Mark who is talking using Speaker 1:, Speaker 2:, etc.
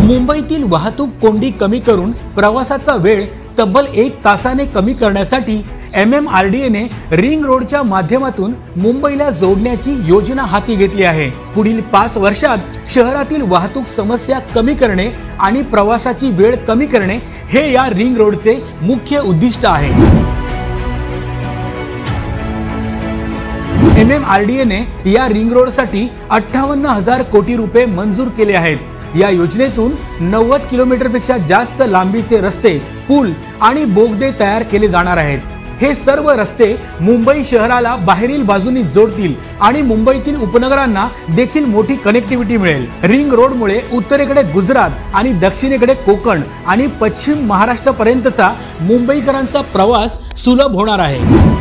Speaker 1: मुंबईतील वाहतूक कोंडी कमी करून प्रवासाचा वेळ तब्बल 1 तासाने कमी करण्यासाठी MMRDA ने रिंग रोडच्या माध्यमातून मुंबईला जोडण्याची योजना हाती घेतली आहे। पुढील 5 वर्षात शहरातील वाहतूक समस्या कमी करणे आणि प्रवासाची वेळ कमी करणे हे या रिंग रोडचे मुख्य उद्दिष्ट आहे। MMRDA ने या रिंग रोडसाठी 58,000 कोटी रुपये मंजूर केले आहेत। या योजनेतून 90 किलोमीटरपेक्षा जास्त लांबीचे रस्ते, पूल आणि बोगदे तयार केले जाणार आहेत। हे सर्व रस्ते मुंबई शहराला बाहेरील बाजूनी जोडतील आणि मुंबईतील उपनगरांना देखील मोठी कनेक्टिव्हिटी मिळेल। रिंग रोडमुळे उत्तरेकडे गुजरात आणि दक्षिणेकडे कोकण आणि पश्चिम महाराष्ट्रापर्यंतचा मुंबईकरांचा प्रवास सुलभ होणार आहे।